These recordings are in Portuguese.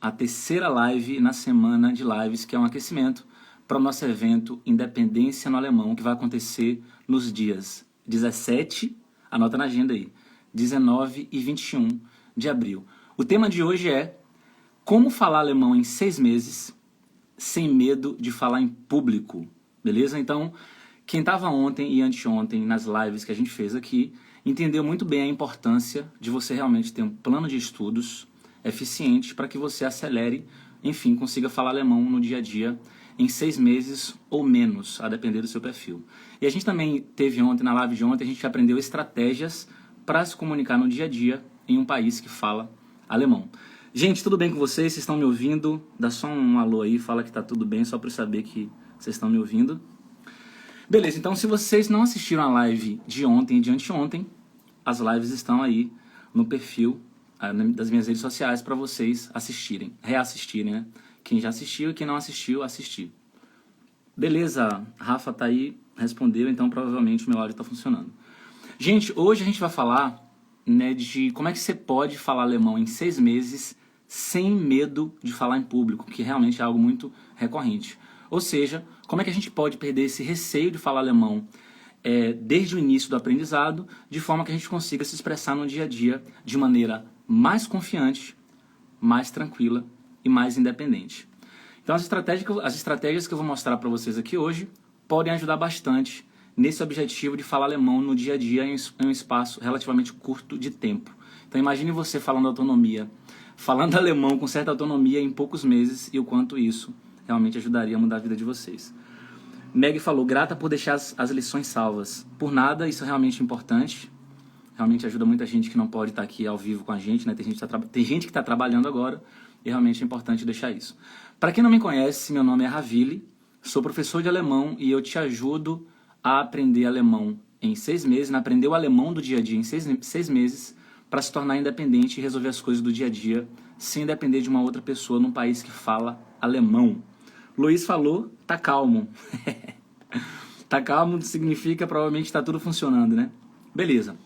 a terceira live na semana de lives, que é um aquecimento para o nosso evento Independência no Alemão, que vai acontecer nos dias 17, anota na agenda aí, 19 e 21 de abril. O tema de hoje é como falar alemão em 6 meses sem medo de falar em público, beleza? Então, quem estava ontem e anteontem nas lives que a gente fez aqui, entendeu muito bem a importância de você realmente ter um plano de estudos eficiente para que você acelere, enfim, consiga falar alemão no dia a dia em 6 meses ou menos, a depender do seu perfil. E a gente também teve ontem, na live de ontem, a gente aprendeu estratégias para se comunicar no dia a dia em um país que fala alemão. Gente, tudo bem com vocês? Vocês estão me ouvindo? Dá só um alô aí, fala que tá tudo bem, só para eu saber que vocês estão me ouvindo. Beleza, então se vocês não assistiram a live de ontem e de anteontem, as lives estão aí no perfil das minhas redes sociais para vocês assistirem, reassistirem, né? Quem já assistiu e quem não assistiu, assistir. Beleza, Rafa tá aí, respondeu, então provavelmente o meu áudio está funcionando. Gente, hoje a gente vai falar, né, de como é que você pode falar alemão em 6 meses sem medo de falar em público, que realmente é algo muito recorrente. Ou seja, como é que a gente pode perder esse receio de falar alemão desde o início do aprendizado, de forma que a gente consiga se expressar no dia a dia de maneira mais confiante, mais tranquila e mais independente. Então as estratégias que eu vou mostrar para vocês aqui hoje podem ajudar bastante nesse objetivo de falar alemão no dia a dia em um espaço relativamente curto de tempo. Então imagine você falando alemão com certa autonomia em poucos meses e o quanto isso realmente ajudaria a mudar a vida de vocês. Meg falou, grata por deixar as lições salvas. Por nada, isso é realmente importante. Realmente ajuda muita gente que não pode estar aqui ao vivo com a gente, né? Tem gente que está trabalhando agora e realmente é importante deixar isso. Para quem não me conhece, meu nome é Ravili, sou professor de alemão e eu te ajudo a aprender alemão em 6 meses, a aprender o alemão do dia a dia em 6 meses, para se tornar independente e resolver as coisas do dia a dia sem depender de uma outra pessoa num país que fala alemão. Luiz falou, tá calmo. Tá calmo significa provavelmente tá tudo funcionando, né? Beleza.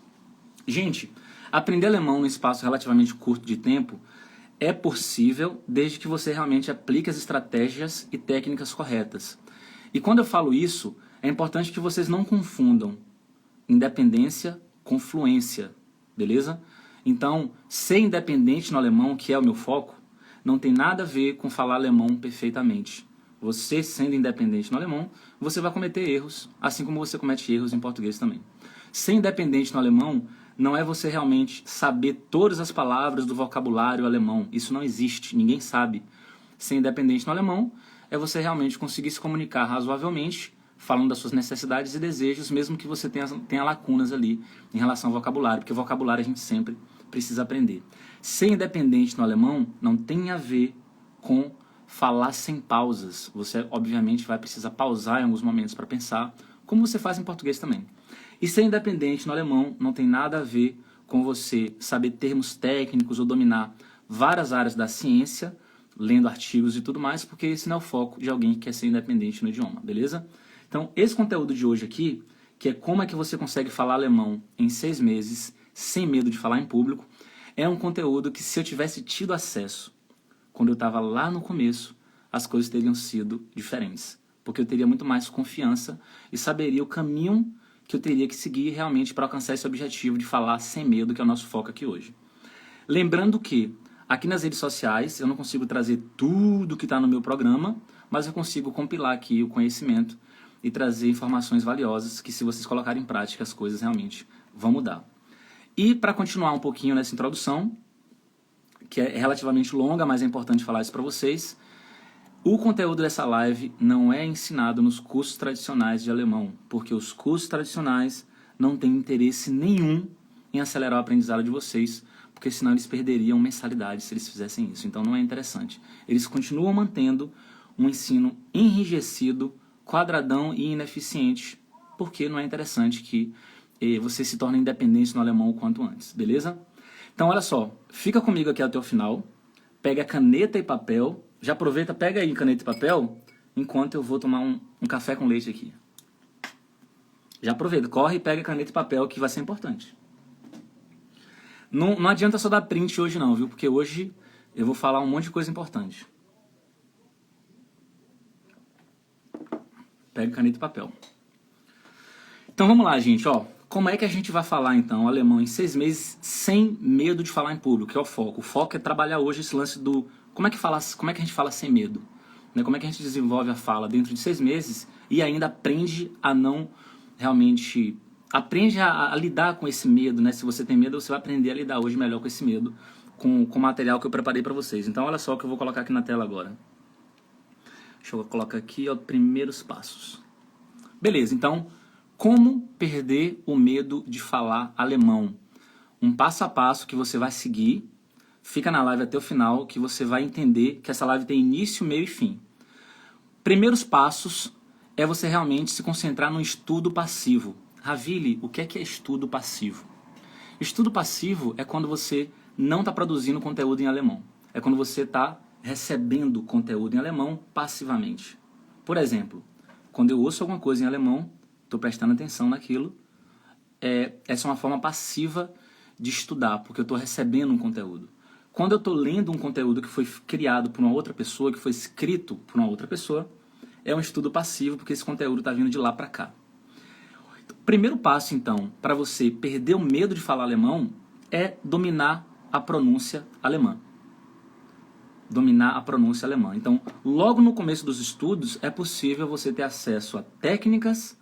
Gente, aprender alemão num espaço relativamente curto de tempo é possível desde que você realmente aplique as estratégias e técnicas corretas. E quando eu falo isso, é importante que vocês não confundam independência com fluência, beleza? Então, ser independente no alemão, que é o meu foco, não tem nada a ver com falar alemão perfeitamente. Você sendo independente no alemão, você vai cometer erros, assim como você comete erros em português também. Ser independente no alemão não é você realmente saber todas as palavras do vocabulário alemão. Isso não existe, ninguém sabe. Ser independente no alemão é você realmente conseguir se comunicar razoavelmente, falando das suas necessidades e desejos, mesmo que você tenha lacunas ali em relação ao vocabulário, porque vocabulário a gente sempre precisa aprender. Ser independente no alemão não tem a ver com falar sem pausas. Você, obviamente, vai precisar pausar em alguns momentos para pensar, como você faz em português também. E ser independente no alemão não tem nada a ver com você saber termos técnicos ou dominar várias áreas da ciência, lendo artigos e tudo mais, porque esse não é o foco de alguém que quer ser independente no idioma, beleza? Então, esse conteúdo de hoje aqui, que é como é que você consegue falar alemão em 6 meses, sem medo de falar em público, é um conteúdo que, se eu tivesse tido acesso quando eu estava lá no começo, as coisas teriam sido diferentes. Porque eu teria muito mais confiança e saberia o caminho que eu teria que seguir realmente para alcançar esse objetivo de falar sem medo, que é o nosso foco aqui hoje. Lembrando que aqui nas redes sociais eu não consigo trazer tudo que está no meu programa, mas eu consigo compilar aqui o conhecimento e trazer informações valiosas que, se vocês colocarem em prática, as coisas realmente vão mudar. E para continuar um pouquinho nessa introdução, que é relativamente longa, mas é importante falar isso para vocês, o conteúdo dessa live não é ensinado nos cursos tradicionais de alemão, porque os cursos tradicionais não têm interesse nenhum em acelerar o aprendizado de vocês, porque senão eles perderiam mensalidade se eles fizessem isso. Então não é interessante. Eles continuam mantendo um ensino enrijecido, quadradão e ineficiente, porque não é interessante que você se torne independente no alemão o quanto antes, beleza? Então olha só, fica comigo aqui até o final, pega caneta e papel, já aproveita, pega aí caneta e papel, enquanto eu vou tomar um café com leite aqui. Já aproveita, corre e pega caneta e papel, que vai ser importante. Não adianta só dar print hoje não, viu? Porque hoje eu vou falar um monte de coisa importante. Pega caneta e papel. Então vamos lá, gente, ó. Como é que a gente vai falar, então, alemão em 6 meses sem medo de falar em público, que é o foco. O foco é trabalhar hoje esse lance do... Como é que a gente fala sem medo? Né? Como é que a gente desenvolve a fala dentro de 6 meses e ainda aprende a não realmente... Aprende a lidar com esse medo, né? Se você tem medo, você vai aprender a lidar hoje melhor com esse medo, com o material que eu preparei para vocês. Então, olha só o que eu vou colocar aqui na tela agora. Deixa eu colocar aqui, ó, primeiros passos. Beleza, então, como perder o medo de falar alemão? Um passo a passo que você vai seguir. Fica na live até o final, que você vai entender que essa live tem início, meio e fim. Primeiros passos é você realmente se concentrar no estudo passivo. Ravili, o que é estudo passivo? Estudo passivo é quando você não está produzindo conteúdo em alemão. É quando você está recebendo conteúdo em alemão passivamente. Por exemplo, quando eu ouço alguma coisa em alemão, estou prestando atenção naquilo, essa é uma forma passiva de estudar, porque eu estou recebendo um conteúdo. Quando eu estou lendo um conteúdo que foi criado por uma outra pessoa, que foi escrito por uma outra pessoa, é um estudo passivo, porque esse conteúdo está vindo de lá para cá. O primeiro passo, então, para você perder o medo de falar alemão é dominar a pronúncia alemã. Dominar a pronúncia alemã. Então, logo no começo dos estudos, é possível você ter acesso a técnicas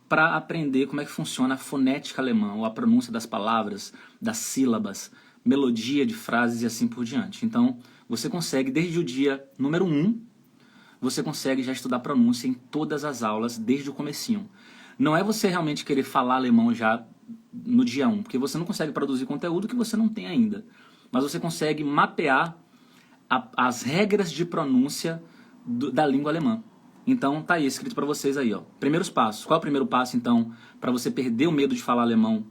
para aprender como é que funciona a fonética alemã, ou a pronúncia das palavras, das sílabas, melodia de frases e assim por diante. Então, você consegue, desde o dia número 1, você consegue já estudar pronúncia em todas as aulas, desde o comecinho. Não é você realmente querer falar alemão já no dia 1, porque você não consegue produzir conteúdo que você não tem ainda. Mas você consegue mapear as regras de pronúncia da língua alemã. Então, tá aí escrito para vocês aí, ó. Primeiros passos. Qual é o primeiro passo, então, para você perder o medo de falar alemão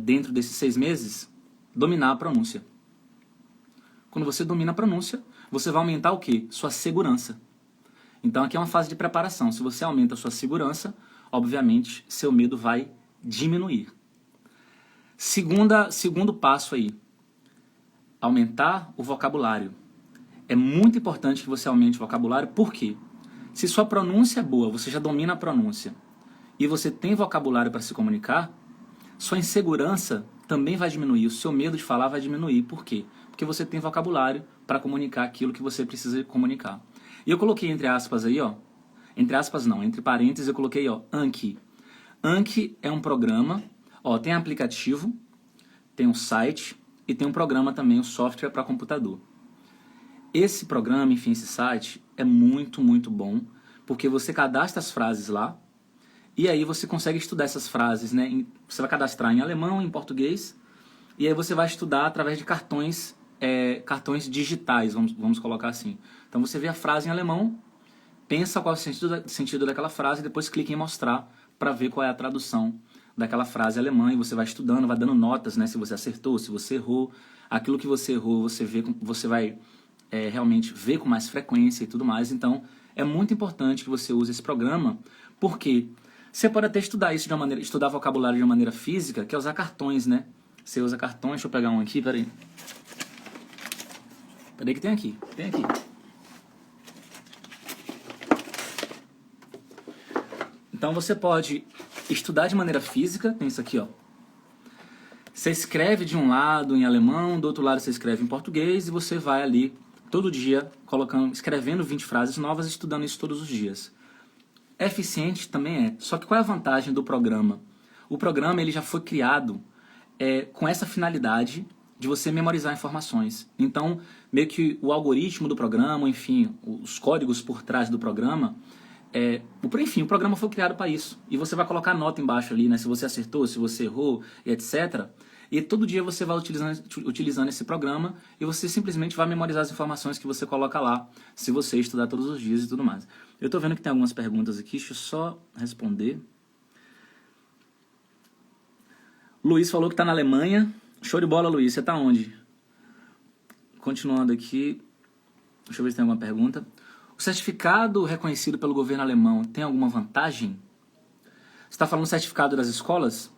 dentro desses 6 meses? Dominar a pronúncia. Quando você domina a pronúncia, você vai aumentar o quê? Sua segurança. Então, aqui é uma fase de preparação. Se você aumenta a sua segurança, obviamente, seu medo vai diminuir. Segundo passo aí, aumentar o vocabulário. É muito importante que você aumente o vocabulário, por quê? Se sua pronúncia é boa, você já domina a pronúncia, e você tem vocabulário para se comunicar, sua insegurança também vai diminuir, o seu medo de falar vai diminuir. Por quê? Porque você tem vocabulário para comunicar aquilo que você precisa comunicar. E eu coloquei entre aspas aí, ó, entre aspas não, entre parênteses eu coloquei, ó, Anki. Anki é um programa, ó, tem aplicativo, tem um site e tem um programa também, um software para computador. Esse programa, enfim, esse site é muito, muito bom, porque você cadastra as frases lá e aí você consegue estudar essas frases, né? Você vai cadastrar em alemão, em português, e aí você vai estudar através de cartões digitais, vamos colocar assim. Então você vê a frase em alemão, pensa qual é o sentido daquela frase e depois clica em mostrar para ver qual é a tradução daquela frase alemã, e você vai estudando, vai dando notas, né? Se você acertou, se você errou. Aquilo que você errou, você vai realmente ver com mais frequência e tudo mais. Então, é muito importante que você use esse programa, porque você pode até estudar vocabulário de uma maneira física, que é usar cartões, né? Você usa cartões, deixa eu pegar um aqui, peraí. Peraí que tem aqui. Então você pode estudar de maneira física, tem isso aqui, ó. Você escreve de um lado em alemão, do outro lado você escreve em português, e você vai ali todo dia escrevendo 20 frases novas, estudando isso todos os dias. É eficiente? Também é. Só que qual é a vantagem do programa? O programa ele já foi criado com essa finalidade de você memorizar informações. Então, meio que o algoritmo do programa, enfim, os códigos por trás do programa, enfim, o programa foi criado para isso. E você vai colocar nota embaixo ali, né? Se você acertou, se você errou, etc. E todo dia você vai utilizando esse programa e você simplesmente vai memorizar as informações que você coloca lá, se você estudar todos os dias e tudo mais. Eu estou vendo que tem algumas perguntas aqui, deixa eu só responder. Luiz falou que está na Alemanha. Show de bola, Luiz. Você está onde? Continuando aqui, deixa eu ver se tem alguma pergunta. O certificado reconhecido pelo governo alemão tem alguma vantagem? Você está falando certificado das escolas?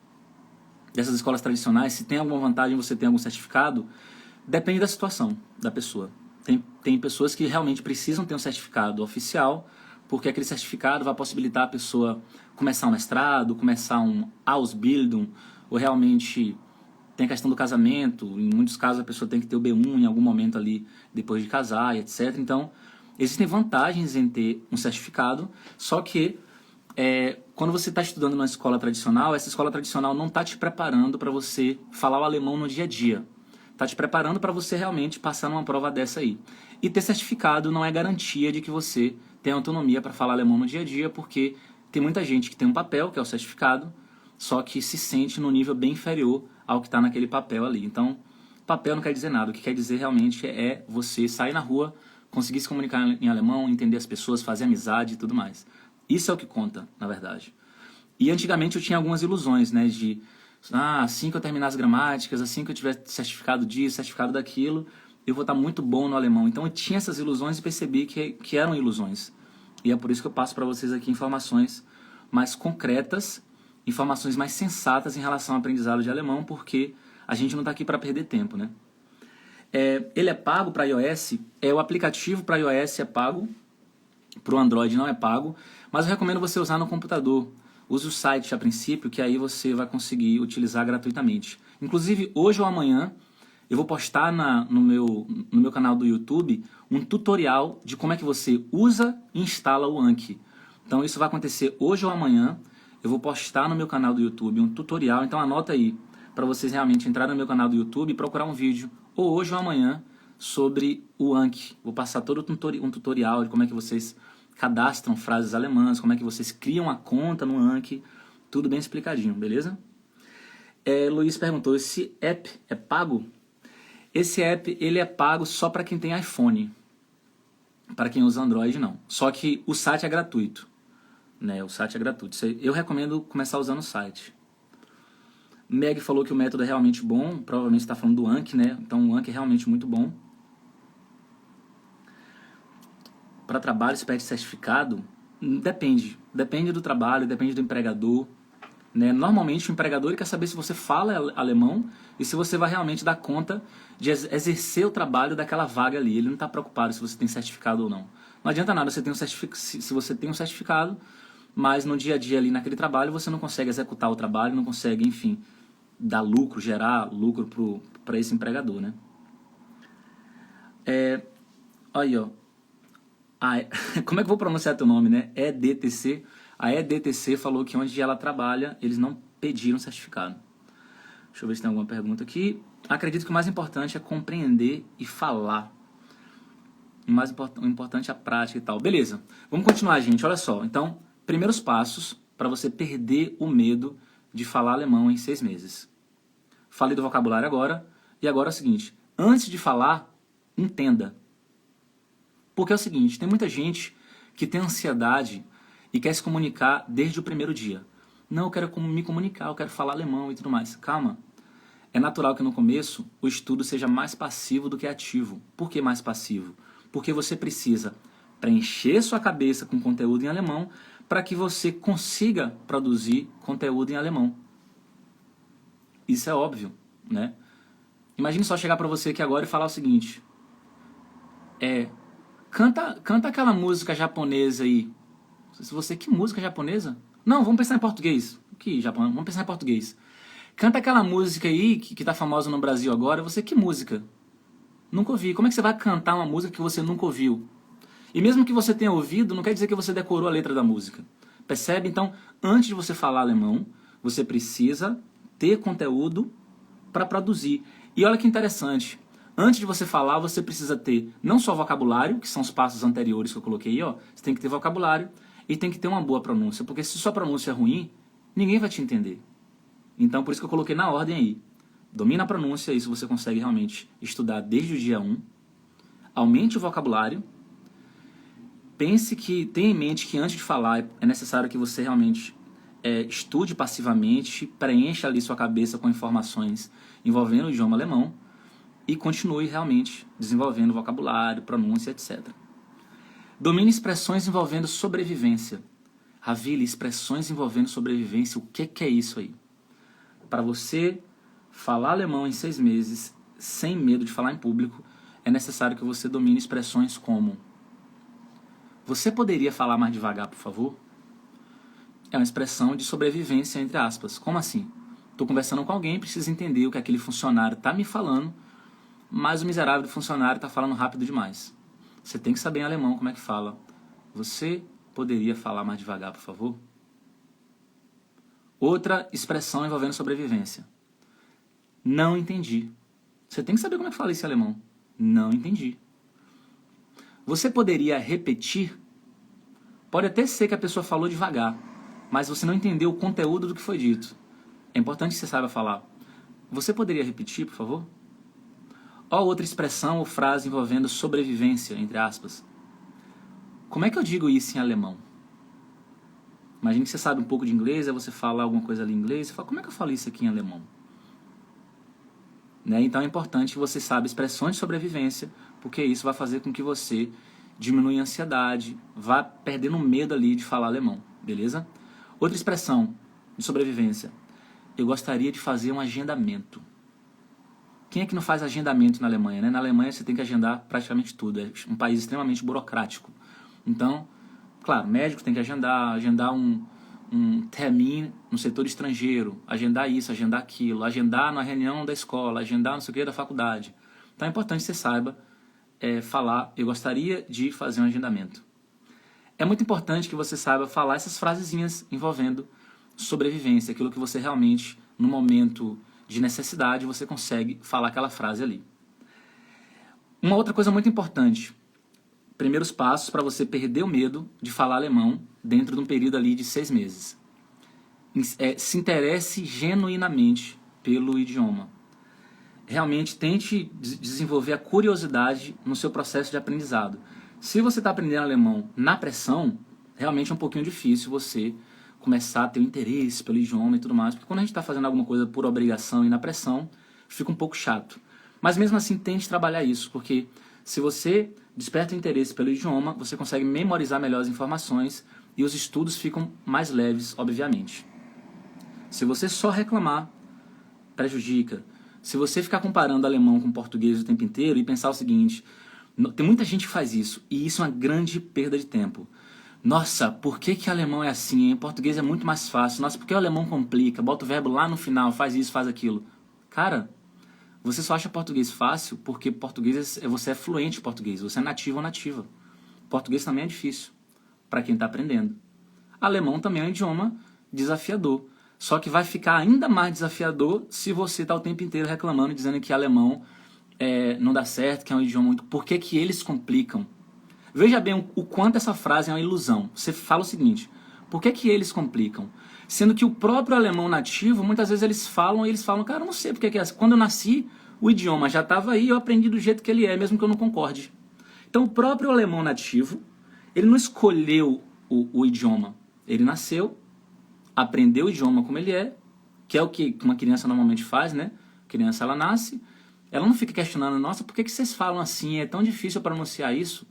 Dessas escolas tradicionais, se tem alguma vantagem você ter algum certificado? Depende da situação da pessoa. Tem pessoas que realmente precisam ter um certificado oficial, porque aquele certificado vai possibilitar a pessoa começar um mestrado, começar um Ausbildung, ou realmente tem a questão do casamento. Em muitos casos a pessoa tem que ter o B1 em algum momento ali depois de casar, e etc. Então, existem vantagens em ter um certificado, só que quando você está estudando numa escola tradicional, essa escola tradicional não está te preparando para você falar o alemão no dia a dia. Está te preparando para você realmente passar numa prova dessa aí. E ter certificado não é garantia de que você tem autonomia para falar alemão no dia a dia, porque tem muita gente que tem um papel, que é o certificado, só que se sente no nível bem inferior ao que está naquele papel ali. Então, papel não quer dizer nada. O que quer dizer realmente é você sair na rua, conseguir se comunicar em alemão, entender as pessoas, fazer amizade e tudo mais. Isso é o que conta, na verdade. E antigamente eu tinha algumas ilusões, né, de assim que eu terminar as gramáticas, assim que eu tiver certificado disso, certificado daquilo, eu vou estar muito bom no alemão. Então eu tinha essas ilusões e percebi que eram ilusões. E é por isso que eu passo para vocês aqui informações mais concretas, informações mais sensatas em relação ao aprendizado de alemão, porque a gente não está aqui para perder tempo, né? Ele é pago para iOS, o aplicativo para iOS é pago, para o Android não é pago, mas eu recomendo você usar no computador. Use o site a princípio, que aí você vai conseguir utilizar gratuitamente. Inclusive, hoje ou amanhã, eu vou postar no meu canal do YouTube um tutorial de como é que você usa e instala o Anki. Então, isso vai acontecer hoje ou amanhã. Eu vou postar no meu canal do YouTube um tutorial. Então, anota aí, para vocês realmente entrarem no meu canal do YouTube e procurar um vídeo, ou hoje ou amanhã, sobre o Anki. Vou passar todo um tutorial de como é que vocês cadastram frases alemãs, como é que vocês criam a conta no Anki, tudo bem explicadinho, beleza? Luiz perguntou, esse app é pago? Esse app, ele é pago só para quem tem iPhone. Para quem usa Android, não. Só que o site é gratuito. Né? O site é gratuito. Eu recomendo começar usando o site. Meg falou que o método é realmente bom, provavelmente está falando do Anki, né? Então o Anki é realmente muito bom. Para trabalho se pede certificado? Depende. Depende do trabalho, depende do empregador. Né? Normalmente o empregador ele quer saber se você fala alemão e se você vai realmente dar conta de exercer o trabalho daquela vaga ali. Ele não está preocupado se você tem certificado ou não. Não adianta nada você ter se você tem um certificado, mas no dia a dia ali naquele trabalho você não consegue executar o trabalho, não consegue, enfim, dar lucro, gerar lucro para esse empregador. Né? Aí, ó. Como é que eu vou pronunciar teu nome, né? EDTC. A EDTC falou que onde ela trabalha, eles não pediram certificado. Deixa eu ver se tem alguma pergunta aqui. Acredito que o mais importante é compreender e falar. O importante é a prática e tal. Beleza, vamos continuar, gente. Olha só. Então, primeiros passos para você perder o medo de falar alemão em 6 meses. Falei do vocabulário agora. E agora é o seguinte. Antes de falar, entenda. Porque é o seguinte, tem muita gente que tem ansiedade e quer se comunicar desde o primeiro dia. Não, eu quero me comunicar, eu quero falar alemão e tudo mais. Calma. É natural que no começo o estudo seja mais passivo do que ativo. Por que mais passivo? Porque você precisa preencher sua cabeça com conteúdo em alemão para que você consiga produzir conteúdo em alemão. Isso é óbvio, né? Imagine só chegar para você aqui agora e falar o seguinte. Canta aquela música japonesa aí. Que música japonesa? Não, vamos pensar em português. Vamos pensar em português. Canta aquela música aí que tá famosa no Brasil agora. Que música? Nunca ouvi. Como é que você vai cantar uma música que você nunca ouviu? E mesmo que você tenha ouvido, não quer dizer que você decorou a letra da música. Percebe? Então, antes de você falar alemão, você precisa ter conteúdo para produzir. E olha que interessante. Antes de você falar, você precisa ter não só vocabulário, que são os passos anteriores que eu coloquei aí, ó. Você tem que ter vocabulário e tem que ter uma boa pronúncia, porque se sua pronúncia é ruim, ninguém vai te entender. Então, por isso que eu coloquei na ordem aí. Domina a pronúncia, isso você consegue realmente estudar desde o dia 1. Aumente o vocabulário. Tenha em mente que antes de falar, é necessário que você realmente estude passivamente, preencha ali sua cabeça com informações envolvendo o idioma alemão, e continue realmente desenvolvendo vocabulário, pronúncia, etc. Domine expressões envolvendo sobrevivência. Ravile, expressões envolvendo sobrevivência, o que é isso aí? Para você falar alemão em 6 meses, sem medo de falar em público, é necessário que você domine expressões como: você poderia falar mais devagar, por favor? É uma expressão de sobrevivência, entre aspas. Como assim? Estou conversando com alguém, preciso entender o que aquele funcionário está me falando, mas o miserável do funcionário está falando rápido demais. Você tem que saber em alemão como é que fala. Você poderia falar mais devagar, por favor? Outra expressão envolvendo sobrevivência. Não entendi. Você tem que saber como é que fala isso em alemão. Não entendi. Você poderia repetir? Pode até ser que a pessoa falou devagar, mas você não entendeu o conteúdo do que foi dito. É importante que você saiba falar. Você poderia repetir, por favor? Ó, outra expressão ou frase envolvendo sobrevivência, entre aspas. Como é que eu digo isso em alemão? Imagine que você sabe um pouco de inglês, aí você fala alguma coisa ali em inglês, você fala, como é que eu falo isso aqui em alemão? Né? Então é importante que você saiba expressões de sobrevivência, porque isso vai fazer com que você diminua a ansiedade, vá perdendo medo ali de falar alemão, beleza? Outra expressão de sobrevivência. Eu gostaria de fazer um agendamento. Quem é que não faz agendamento na Alemanha, né? Na Alemanha você tem que agendar praticamente tudo, é um país extremamente burocrático. Então, claro, médico tem que agendar um termin no setor estrangeiro, agendar isso, agendar aquilo, agendar na reunião da escola, agendar não sei o que da faculdade. Então é importante que você saiba falar, eu gostaria de fazer um agendamento. É muito importante que você saiba falar essas frasezinhas envolvendo sobrevivência, aquilo que você realmente, no momento de necessidade, você consegue falar aquela frase ali. Uma outra coisa muito importante, primeiros passos para você perder o medo de falar alemão dentro de um período ali de 6 meses. Se interesse genuinamente pelo idioma. Realmente tente desenvolver a curiosidade no seu processo de aprendizado. Se você está aprendendo alemão na pressão, realmente é um pouquinho difícil você começar a ter um interesse pelo idioma e tudo mais, porque quando a gente está fazendo alguma coisa por obrigação e na pressão, fica um pouco chato. Mas mesmo assim, tente trabalhar isso, porque se você desperta o interesse pelo idioma, você consegue memorizar melhor as informações e os estudos ficam mais leves, obviamente. Se você só reclamar, prejudica. Se você ficar comparando alemão com português o tempo inteiro e pensar o seguinte, tem muita gente que faz isso, e isso é uma grande perda de tempo. Nossa, por que alemão é assim? Em português é muito mais fácil. Nossa, por que o alemão complica? Bota o verbo lá no final, faz isso, faz aquilo. Cara, você só acha português fácil porque você é fluente em português, você é nativo ou nativa. Português também é difícil para quem está aprendendo. Alemão também é um idioma desafiador. Só que vai ficar ainda mais desafiador se você está o tempo inteiro reclamando e dizendo que alemão não dá certo, que é um idioma muito... Por que eles complicam? Veja bem o quanto essa frase é uma ilusão. Você fala o seguinte, por que eles complicam? Sendo que o próprio alemão nativo, muitas vezes eles falam, cara, eu não sei porque que é assim. Quando eu nasci, o idioma já estava aí, eu aprendi do jeito que ele é, mesmo que eu não concorde. Então o próprio alemão nativo, ele não escolheu o idioma. Ele nasceu, aprendeu o idioma como ele é, que é o que uma criança normalmente faz, né? A criança, ela nasce, ela não fica questionando, nossa, por que vocês falam assim? É tão difícil pronunciar isso.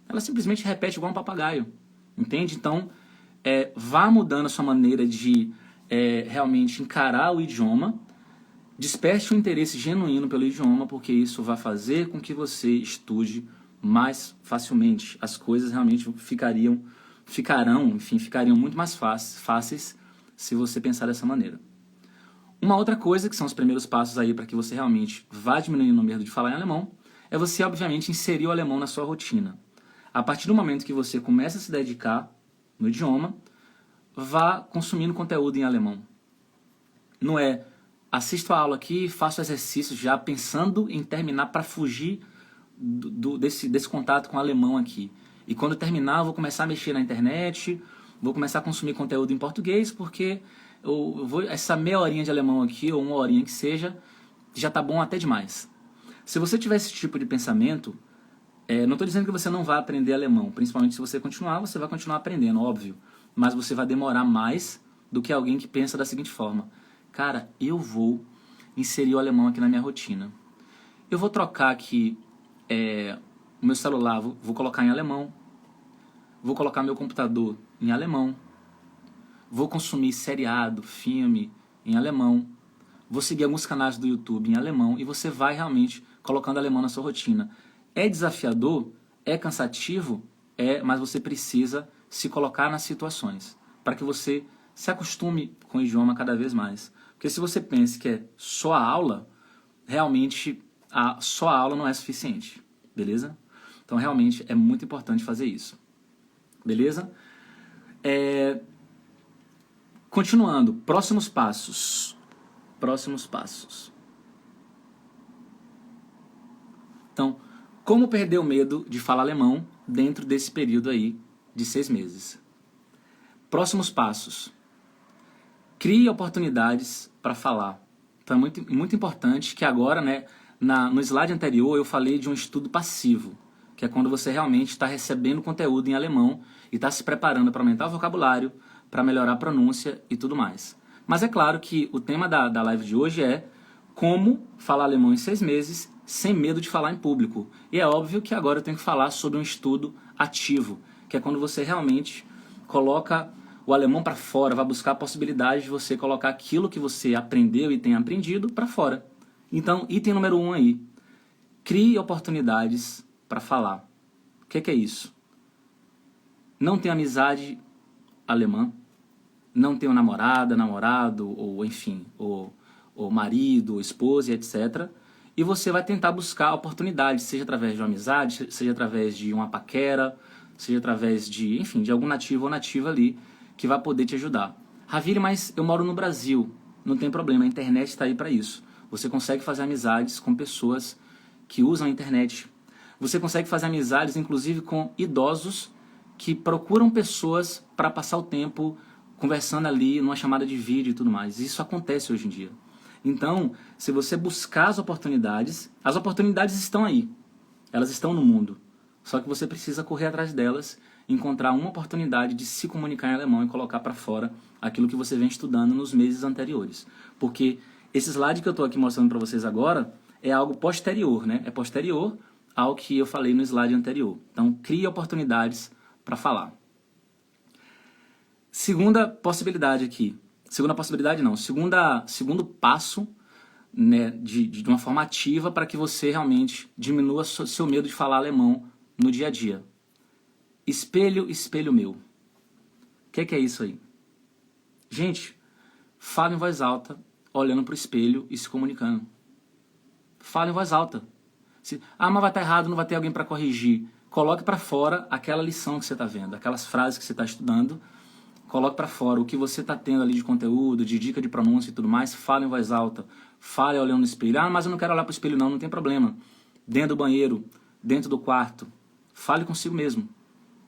Ela simplesmente repete igual um papagaio, entende? Então, vá mudando a sua maneira de realmente encarar o idioma, desperte um interesse genuíno pelo idioma, porque isso vai fazer com que você estude mais facilmente. As coisas realmente ficariam muito mais fáceis se você pensar dessa maneira. Uma outra coisa, que são os primeiros passos aí para que você realmente vá diminuindo o medo de falar em alemão, é você, obviamente, inserir o alemão na sua rotina. A partir do momento que você começa a se dedicar no idioma, vá consumindo conteúdo em alemão. Não é, assisto a aula aqui, faço exercícios já pensando em terminar para fugir desse contato com o alemão aqui. E quando terminar, eu vou começar a mexer na internet, vou começar a consumir conteúdo em português, porque essa meia horinha de alemão aqui, ou uma horinha que seja, já tá bom até demais. Se você tiver esse tipo de pensamento, não estou dizendo que você não vai aprender alemão, principalmente se você continuar, você vai continuar aprendendo, óbvio, mas você vai demorar mais do que alguém que pensa da seguinte forma, cara, eu vou inserir o alemão aqui na minha rotina. Eu vou trocar aqui o meu celular, vou colocar em alemão, vou colocar meu computador em alemão, vou consumir seriado, filme em alemão, vou seguir alguns canais do YouTube em alemão e você vai realmente colocando alemão na sua rotina. É desafiador, é cansativo, mas você precisa se colocar nas situações para que você se acostume com o idioma cada vez mais. Porque se você pensa que é só a aula, realmente só a aula não é suficiente, beleza? Então realmente é muito importante fazer isso, beleza? Continuando, próximos passos. Então, como perder o medo de falar alemão dentro desse período aí de 6 meses? Próximos passos. Crie oportunidades para falar. Então é muito importante que agora, né, no slide anterior eu falei de um estudo passivo, que é quando você realmente está recebendo conteúdo em alemão e está se preparando para aumentar o vocabulário, para melhorar a pronúncia e tudo mais. Mas é claro que o tema da live de hoje é como falar alemão em 6 meses sem medo de falar em público. E é óbvio que agora eu tenho que falar sobre um estudo ativo, que é quando você realmente coloca o alemão para fora, vai buscar a possibilidade de você colocar aquilo que você aprendeu e tem aprendido para fora. Então, item número 1 aí, crie oportunidades para falar. O que é isso? Não ter amizade alemã, não ter namorada, namorado, ou enfim, ou marido, ou esposa, etc. E você vai tentar buscar oportunidades, seja através de uma amizade, seja através de uma paquera, seja através de, enfim, de algum nativo ou nativa ali, que vai poder te ajudar. Ravile, mas eu moro no Brasil. Não tem problema, a internet está aí para isso. Você consegue fazer amizades com pessoas que usam a internet. Você consegue fazer amizades, inclusive, com idosos que procuram pessoas para passar o tempo conversando ali numa chamada de vídeo e tudo mais. Isso acontece hoje em dia. Então, se você buscar as oportunidades estão aí. Elas estão no mundo. Só que você precisa correr atrás delas, encontrar uma oportunidade de se comunicar em alemão e colocar para fora aquilo que você vem estudando nos meses anteriores. Porque esse slide que eu estou aqui mostrando para vocês agora é algo posterior, né? É posterior ao que eu falei no slide anterior. Então, crie oportunidades para falar. Segundo passo, né, de uma forma ativa para que você realmente diminua seu medo de falar alemão no dia a dia. Espelho, espelho meu. O que é isso aí? Gente, fala em voz alta, olhando para o espelho e se comunicando. Fala em voz alta. Mas vai estar errado, não vai ter alguém para corrigir. Coloque para fora aquela lição que você está vendo, aquelas frases que você está estudando. Coloque para fora o que você está tendo ali de conteúdo, de dica de pronúncia e tudo mais. Fale em voz alta. Fale olhando no espelho. Mas eu não quero olhar para o espelho não tem problema. Dentro do banheiro, dentro do quarto. Fale consigo mesmo.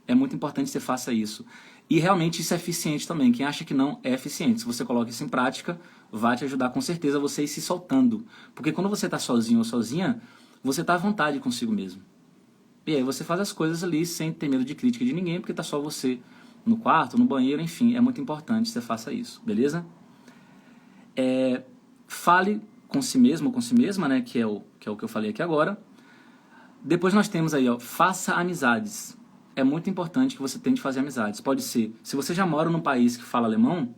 É muito importante que você faça isso. E realmente isso é eficiente também. Quem acha que não, é eficiente. Se você coloca isso em prática, vai te ajudar com certeza você ir se soltando. Porque quando você está sozinho ou sozinha, você está à vontade consigo mesmo. E aí você faz as coisas ali sem ter medo de crítica de ninguém, porque está só você no quarto, no banheiro, enfim. É muito importante que você faça isso, beleza? Fale com si mesmo ou com si mesma, né? Que é o que eu falei aqui agora. Depois nós temos aí, faça amizades. É muito importante que você tente fazer amizades. Pode ser, se você já mora num país que fala alemão,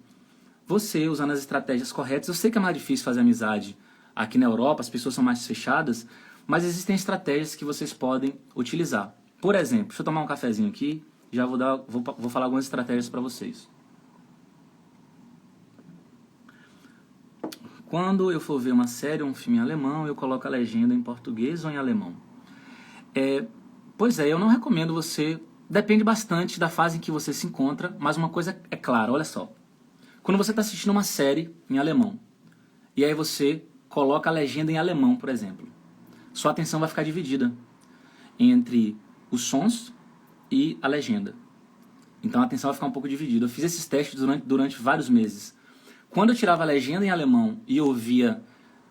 você usando as estratégias corretas, eu sei que é mais difícil fazer amizade aqui na Europa, as pessoas são mais fechadas, mas existem estratégias que vocês podem utilizar. Por exemplo, deixa eu tomar um cafezinho aqui, já vou falar algumas estratégias para vocês. Quando eu for ver uma série ou um filme em alemão, eu coloco a legenda em português ou em alemão? Pois é, eu não recomendo você... Depende bastante da fase em que você se encontra, mas uma coisa é clara, olha só. Quando você está assistindo uma série em alemão, e aí você coloca a legenda em alemão, por exemplo, sua atenção vai ficar dividida entre os sons e a legenda. Então a atenção vai ficar um pouco dividida. Eu fiz esses testes durante vários meses. Quando eu tirava a legenda em alemão e ouvia,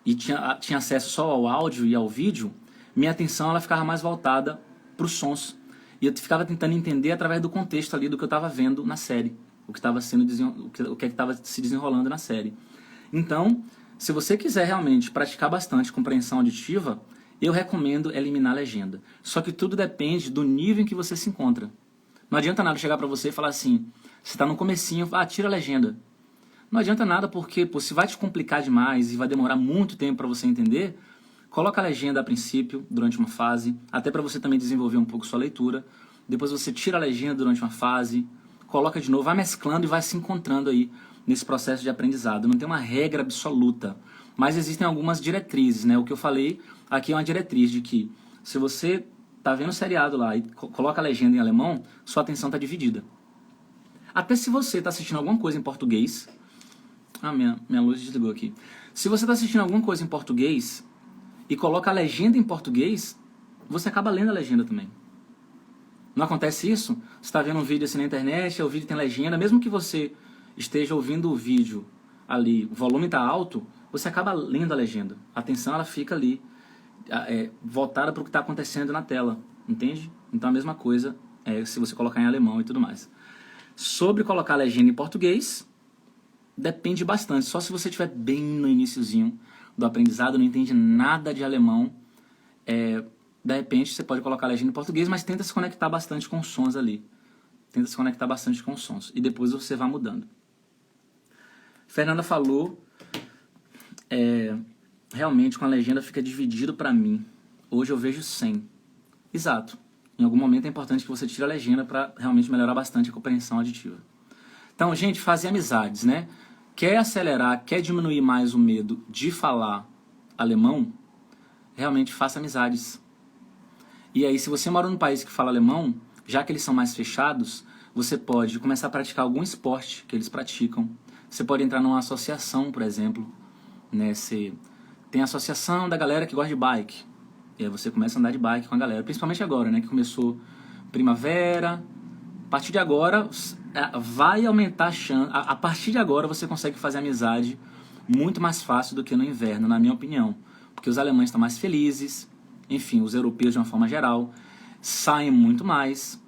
e tinha acesso só ao áudio e ao vídeo, minha atenção ela ficava mais voltada para os sons. E eu ficava tentando entender através do contexto ali do que eu estava vendo na série, o que estava se desenrolando na série. Então, se você quiser realmente praticar bastante compreensão auditiva, eu recomendo eliminar a legenda. Só que tudo depende do nível em que você se encontra. Não adianta nada chegar para você e falar assim, você está no comecinho, tira a legenda. Não adianta nada porque, pô, se vai te complicar demais e vai demorar muito tempo para você entender, coloca a legenda a princípio, durante uma fase, até para você também desenvolver um pouco sua leitura. Depois você tira a legenda durante uma fase, coloca de novo, vai mesclando e vai se encontrando aí nesse processo de aprendizado. Não tem uma regra absoluta, mas existem algumas diretrizes, né? O que eu falei aqui é uma diretriz de que se você tá vendo o seriado lá e coloca a legenda em alemão, sua atenção tá dividida. Até se você tá assistindo alguma coisa em português... Ah, minha luz desligou aqui. Se você tá assistindo alguma coisa em português e coloca a legenda em português, você acaba lendo a legenda também. Não acontece isso? Você está vendo um vídeo assim na internet, o vídeo tem legenda, mesmo que você esteja ouvindo o vídeo ali, o volume está alto, você acaba lendo a legenda. A atenção ela fica ali, voltada para o que está acontecendo na tela, entende? Então a mesma coisa se você colocar em alemão e tudo mais. Sobre colocar a legenda em português, depende bastante. Só se você estiver bem no iniciozinho do aprendizado, não entende nada de alemão, de repente você pode colocar a legenda em português, mas tenta se conectar bastante com os sons ali. Tenta se conectar bastante com os sons. E depois você vai mudando. Fernanda falou, realmente com a legenda fica dividido para mim. Hoje eu vejo 100. Exato. Em algum momento é importante que você tire a legenda para realmente melhorar bastante a compreensão auditiva. Então, gente, fazer amizades, né? Quer acelerar, quer diminuir mais o medo de falar alemão, realmente faça amizades. E aí, se você mora num país que fala alemão, já que eles são mais fechados, você pode começar a praticar algum esporte que eles praticam. Você pode entrar numa associação, por exemplo. Né? Tem a associação da galera que gosta de bike. E aí você começa a andar de bike com a galera. Principalmente agora, né? Que começou primavera. A partir de agora, vai aumentar a chance. A partir de agora, você consegue fazer amizade muito mais fácil do que no inverno, na minha opinião. Porque os alemães estão mais felizes. Enfim, os europeus de uma forma geral saem muito mais,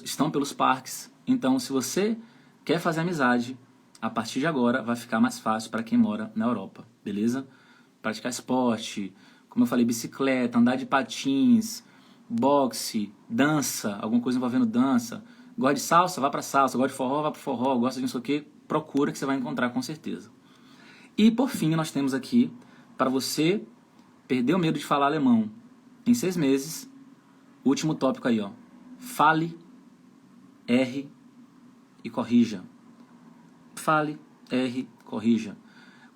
estão pelos parques. Então, se você quer fazer amizade, a partir de agora vai ficar mais fácil para quem mora na Europa, beleza? Praticar esporte, como eu falei, bicicleta, andar de patins, boxe, dança, alguma coisa envolvendo dança. Gosta de salsa? Vá para salsa. Gosta de forró? Vá para forró. Gosta de não sei o que? Procura que você vai encontrar com certeza. E por fim, nós temos aqui, para você perder o medo de falar alemão em 6 meses, o último tópico aí, ó. Fale, erre e corrija. Fale, erre, corrija.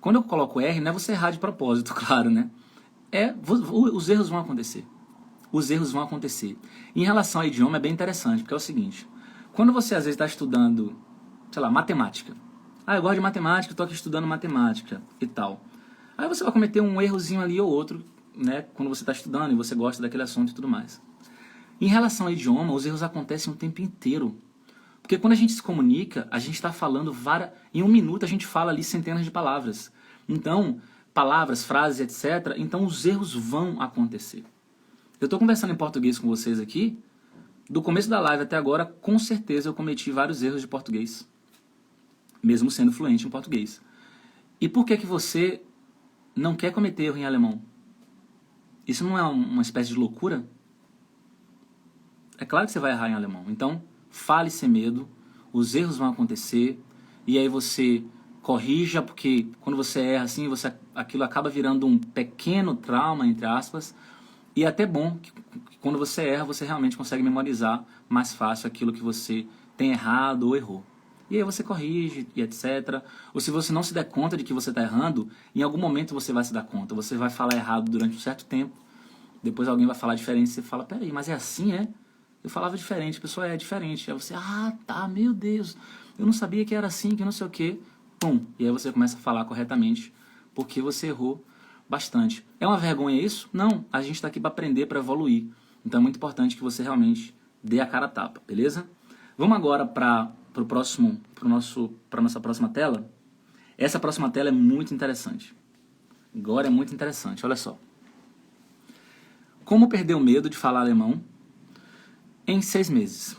Quando eu coloco R, não é você errar de propósito, claro, né? Os erros vão acontecer. Os erros vão acontecer. Em relação ao idioma é bem interessante, porque é o seguinte. Quando você às vezes está estudando, sei lá, matemática. Ah, eu gosto de matemática, estou aqui estudando matemática e tal. Aí você vai cometer um errozinho ali ou outro, né? Quando você está estudando e você gosta daquele assunto e tudo mais. Em relação ao idioma, os erros acontecem o tempo inteiro. Porque quando a gente se comunica, a gente está falando em 1 minuto a gente fala ali centenas de palavras. Então, palavras, frases, etc. Então os erros vão acontecer. Eu estou conversando em português com vocês aqui. Do começo da live até agora, com certeza eu cometi vários erros de português. Mesmo sendo fluente em português. E por que você não quer cometer erro em alemão? Isso não é uma espécie de loucura? É claro que você vai errar em alemão. Então, fale sem medo, os erros vão acontecer, e aí você corrija, porque quando você erra assim, aquilo acaba virando um pequeno trauma, entre aspas, e é até bom que quando você erra, você realmente consegue memorizar mais fácil aquilo que você tem errado ou errou. E aí você corrige e etc. Ou se você não se der conta de que você está errando, em algum momento você vai se dar conta. Você vai falar errado durante um certo tempo, depois alguém vai falar diferente, você fala, peraí, mas é assim, é? Eu falava diferente, a pessoa é diferente. Aí você, tá, meu Deus, eu não sabia que era assim, que não sei o quê. Pum, e aí você começa a falar corretamente, porque você errou bastante. É uma vergonha isso? Não, a gente está aqui para aprender, para evoluir. Então é muito importante que você realmente dê a cara a tapa, beleza? Vamos agora para nossa próxima tela. Essa próxima tela é muito interessante. Agora é muito interessante, olha só. Como perder o medo de falar alemão em 6 meses?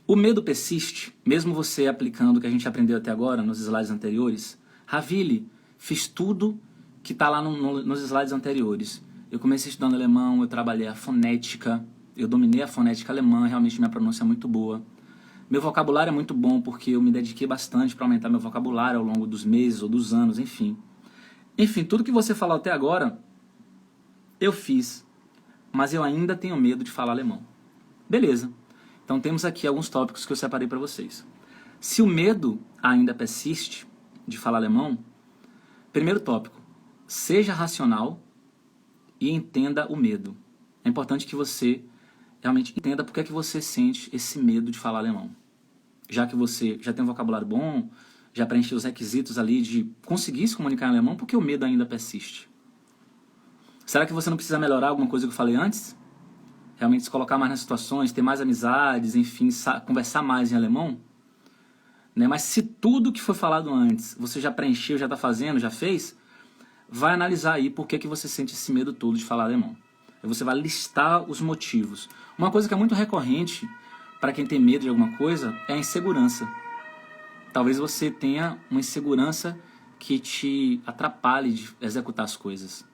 O medo persiste, mesmo você aplicando o que a gente aprendeu até agora nos slides anteriores. Ravili, fiz tudo que está lá nos slides anteriores. Eu comecei estudando alemão, eu trabalhei a fonética, eu dominei a fonética alemã, realmente minha pronúncia é muito boa. Meu vocabulário é muito bom porque eu me dediquei bastante para aumentar meu vocabulário ao longo dos meses ou dos anos, enfim. Enfim, tudo que você falou até agora, eu fiz, mas eu ainda tenho medo de falar alemão. Beleza. Então temos aqui alguns tópicos que eu separei para vocês. Se o medo ainda persiste de falar alemão, primeiro tópico, seja racional e entenda o medo. É importante que você realmente entenda por que é que você sente esse medo de falar alemão. Já que você já tem um vocabulário bom, já preencheu os requisitos ali de conseguir se comunicar em alemão, por que o medo ainda persiste? Será que você não precisa melhorar alguma coisa que eu falei antes? Realmente se colocar mais nas situações, ter mais amizades, enfim, conversar mais em alemão? Né? Mas se tudo que foi falado antes você já preencheu, já está fazendo, já fez, vai analisar aí por que você sente esse medo todo de falar alemão. Aí você vai listar os motivos. Uma coisa que é muito recorrente para quem tem medo de alguma coisa é a insegurança. Talvez você tenha uma insegurança que te atrapalhe de executar as coisas.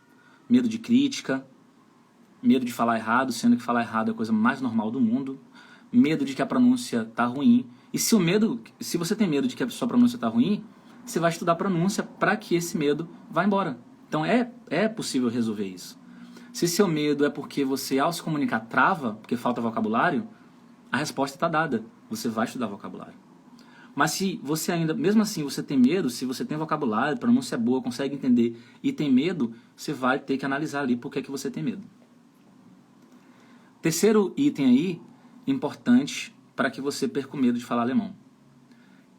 Medo de crítica, medo de falar errado, sendo que falar errado é a coisa mais normal do mundo, medo de que a pronúncia tá ruim. E se você tem medo de que a sua pronúncia tá ruim, você vai estudar pronúncia para que esse medo vá embora. Então é possível resolver isso. Se seu medo é porque você, ao se comunicar, trava, porque falta vocabulário, a resposta está dada. Você vai estudar vocabulário. Mas se você ainda, mesmo assim, você tem medo, se você tem vocabulário, pronúncia é boa, consegue entender e tem medo, você vai ter que analisar ali por que você tem medo. Terceiro item aí, importante para que você perca o medo de falar alemão.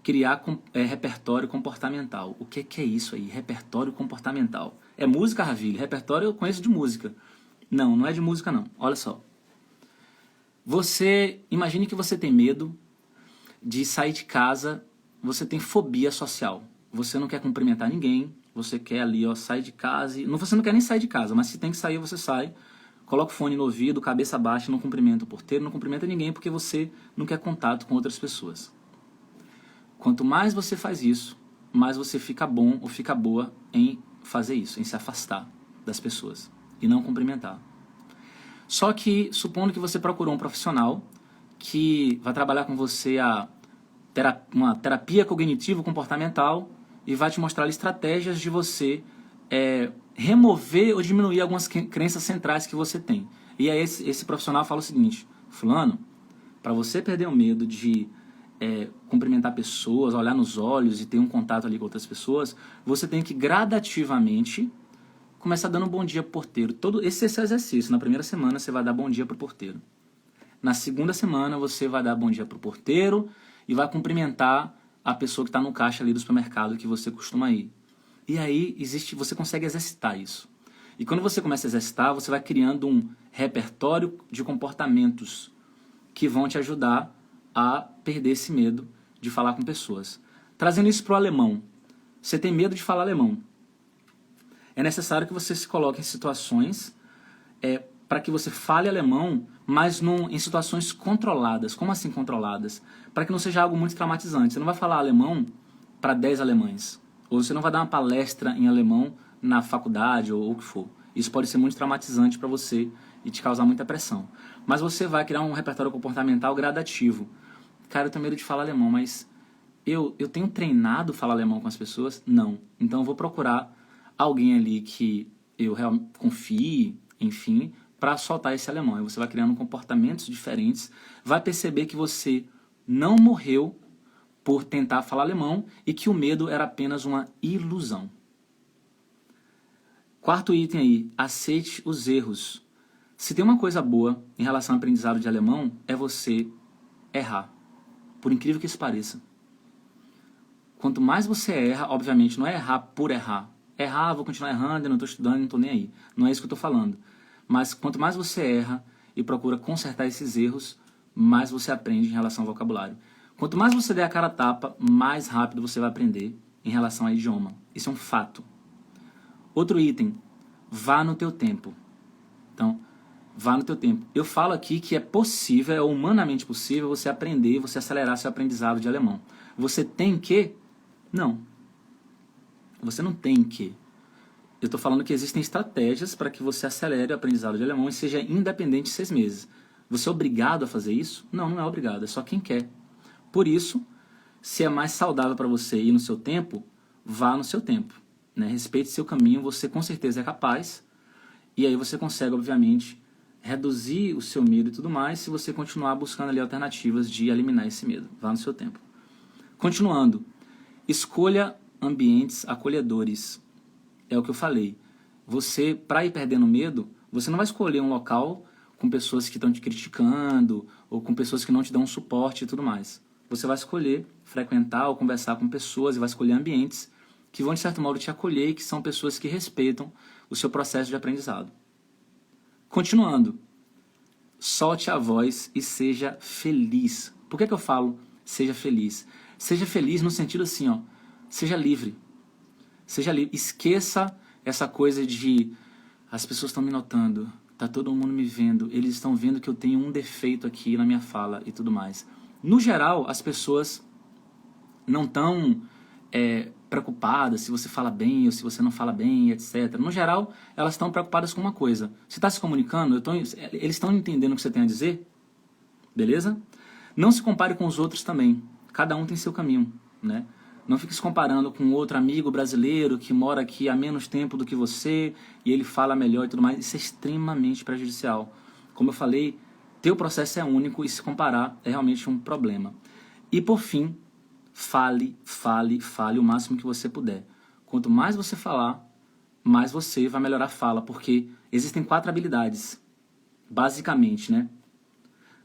Criar repertório comportamental. O que é isso aí? Repertório comportamental. É música, Ravile? Repertório eu conheço de música. Não, não é de música não. Olha só. Imagine que você tem medo de sair de casa, você tem fobia social. Você não quer cumprimentar ninguém, você quer ali, ó, sair de casa. Você não quer nem sair de casa, mas se tem que sair, você sai. Coloca o fone no ouvido, cabeça baixa, não cumprimenta o porteiro, não cumprimenta ninguém porque você não quer contato com outras pessoas. Quanto mais você faz isso, mais você fica bom ou fica boa em fazer isso, em se afastar das pessoas e não cumprimentar. Só que, supondo que você procurou um profissional que vai trabalhar com você uma terapia cognitivo-comportamental e vai te mostrar estratégias de você remover ou diminuir algumas crenças centrais que você tem. E aí esse profissional fala o seguinte: fulano, para você perder o medo de cumprimentar pessoas, olhar nos olhos e ter um contato ali com outras pessoas, você tem que gradativamente começar dando um bom dia pro porteiro. Esse é o exercício. Na primeira semana você vai dar bom dia pro porteiro. Na segunda semana você vai dar bom dia pro porteiro e vai cumprimentar a pessoa que está no caixa ali do supermercado que você costuma ir. E aí você consegue exercitar isso. E quando você começa a exercitar, você vai criando um repertório de comportamentos que vão te ajudar a perder esse medo de falar com pessoas. Trazendo isso para o alemão. Você tem medo de falar alemão. É necessário que você se coloque em situações para que você fale alemão, mas em situações controladas. Como assim controladas? Para que não seja algo muito traumatizante. Você não vai falar alemão para 10 alemães. Ou você não vai dar uma palestra em alemão na faculdade ou o que for. Isso pode ser muito traumatizante para você e te causar muita pressão. Mas você vai criar um repertório comportamental gradativo. Cara, eu tenho medo de falar alemão, mas eu tenho treinado falar alemão com as pessoas? Não. Então eu vou procurar alguém ali que eu realmente confie, enfim, para soltar esse alemão. Aí você vai criando comportamentos diferentes, vai perceber que você não morreu por tentar falar alemão e que o medo era apenas uma ilusão. Quarto item aí, aceite os erros. Se tem uma coisa boa em relação ao aprendizado de alemão, é você errar. Por incrível que isso pareça. Quanto mais você erra, obviamente, não é errar por errar. Errar, vou continuar errando, eu não estou estudando, não estou nem aí. Não é isso que eu estou falando. Mas quanto mais você erra e procura consertar esses erros, mais você aprende em relação ao vocabulário. Quanto mais você der a cara a tapa, mais rápido você vai aprender em relação ao idioma. Isso é um fato. Outro item, vá no teu tempo. Então, vá no teu tempo. Eu falo aqui que é possível, é humanamente possível você aprender, você acelerar seu aprendizado de alemão. Você tem que? Não. Você não tem que. Eu estou falando que existem estratégias para que você acelere o aprendizado de alemão e seja independente de 6 meses. Você é obrigado a fazer isso? Não, não é obrigado, é só quem quer. Por isso, se é mais saudável para você ir no seu tempo, vá no seu tempo, né? Respeite seu caminho, você com certeza é capaz, e aí você consegue, obviamente, reduzir o seu medo e tudo mais se você continuar buscando ali alternativas de eliminar esse medo. Vá no seu tempo. Continuando, escolha ambientes acolhedores. É o que eu falei. Você, para ir perdendo medo, você não vai escolher um local com pessoas que estão te criticando ou com pessoas que não te dão suporte e tudo mais. Você vai escolher frequentar ou conversar com pessoas e vai escolher ambientes que vão, de certo modo, te acolher e que são pessoas que respeitam o seu processo de aprendizado. Continuando, solte a voz e seja feliz. Por que eu falo seja feliz? Seja feliz no sentido assim, ó, seja livre. Seja livre. Esqueça essa coisa de as pessoas estão me notando, tá todo mundo me vendo, eles estão vendo que eu tenho um defeito aqui na minha fala e tudo mais. No geral, as pessoas não estão preocupadas se você fala bem ou se você não fala bem, etc. No geral, elas estão preocupadas com uma coisa. Você está se comunicando? Eles estão entendendo o que você tem a dizer? Beleza? Não se compare com os outros também. Cada um tem seu caminho, né? Não fique se comparando com outro amigo brasileiro que mora aqui há menos tempo do que você e ele fala melhor e tudo mais. Isso é extremamente prejudicial. Como eu falei, teu processo é único e se comparar é realmente um problema. E por fim, fale o máximo que você puder. Quanto mais você falar, mais você vai melhorar a fala, porque existem 4 habilidades, basicamente, né?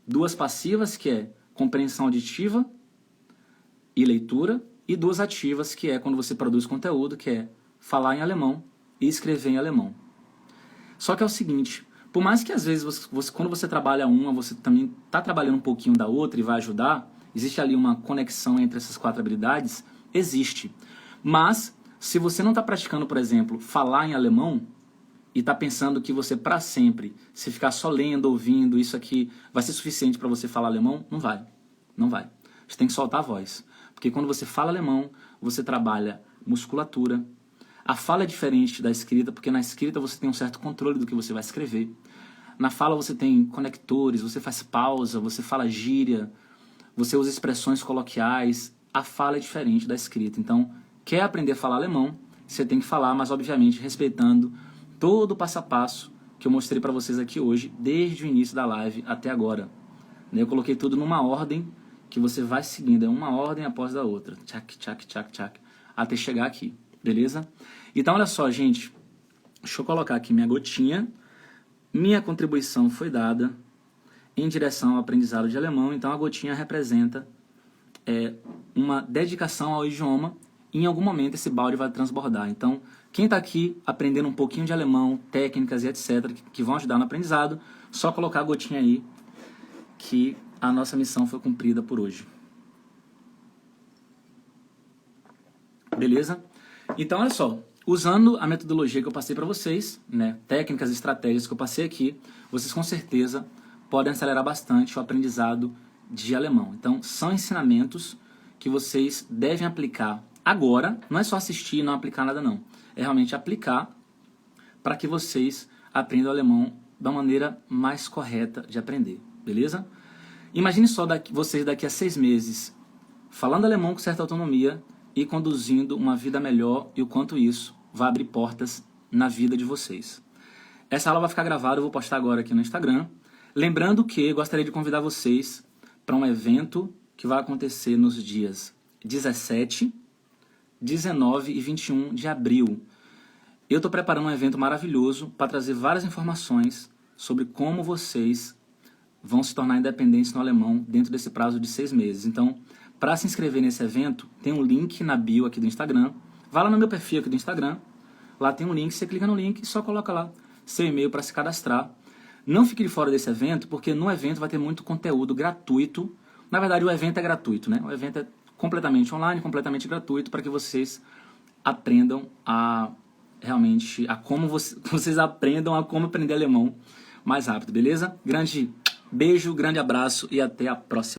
2 passivas, que é compreensão auditiva e leitura, e 2 ativas, que é quando você produz conteúdo, que é falar em alemão e escrever em alemão. Só que é o seguinte, por mais que às vezes quando você trabalha uma, você também está trabalhando um pouquinho da outra e vai ajudar, existe ali uma conexão entre essas 4 habilidades? Existe. Mas, se você não está praticando, por exemplo, falar em alemão, e está pensando que você, para sempre, se ficar só lendo, ouvindo, isso aqui vai ser suficiente para você falar alemão, não vai. Não vai. Você tem que soltar a voz. Porque quando você fala alemão, você trabalha musculatura. A fala é diferente da escrita, porque na escrita você tem um certo controle do que você vai escrever. Na fala você tem conectores, você faz pausa, você fala gíria, você usa expressões coloquiais. A fala é diferente da escrita. Então, quer aprender a falar alemão, você tem que falar, mas obviamente respeitando todo o passo a passo que eu mostrei para vocês aqui hoje, desde o início da live até agora. Eu coloquei tudo numa ordem que você vai seguindo, é uma ordem após a outra, tchac, tchac, tchac, tchac, até chegar aqui, beleza? Então, olha só, gente, deixa eu colocar aqui minha gotinha. Minha contribuição foi dada em direção ao aprendizado de alemão, então a gotinha representa uma dedicação ao idioma. Em algum momento esse balde vai transbordar. Então, quem está aqui aprendendo um pouquinho de alemão, técnicas e etc., que vão ajudar no aprendizado, só colocar a gotinha aí, que a nossa missão foi cumprida por hoje. Beleza? Então, olha só. Usando a metodologia que eu passei para vocês, né, técnicas e estratégias que eu passei aqui, vocês com certeza podem acelerar bastante o aprendizado de alemão. Então, são ensinamentos que vocês devem aplicar agora. Não é só assistir e não aplicar nada, não. É realmente aplicar para que vocês aprendam alemão da maneira mais correta de aprender. Beleza? Imagine só vocês daqui a 6 meses falando alemão com certa autonomia e conduzindo uma vida melhor, e o quanto isso vai abrir portas na vida de vocês. Essa aula vai ficar gravada, eu vou postar agora aqui no Instagram. Lembrando que gostaria de convidar vocês para um evento que vai acontecer nos dias 17, 19 e 21 de abril. Eu estou preparando um evento maravilhoso para trazer várias informações sobre como vocês vão se tornar independentes no alemão dentro desse prazo de 6 meses. Então, para se inscrever nesse evento, tem um link na bio aqui do Instagram. Vai lá no meu perfil aqui do Instagram, lá tem um link, você clica no link e só coloca lá seu e-mail para se cadastrar. Não fique de fora desse evento, porque no evento vai ter muito conteúdo gratuito. Na verdade, o evento é gratuito, né? O evento é completamente online, completamente gratuito, para que vocês aprendam a realmente, vocês aprendam a como aprender alemão mais rápido, beleza? Grande beijo, grande abraço e até a próxima.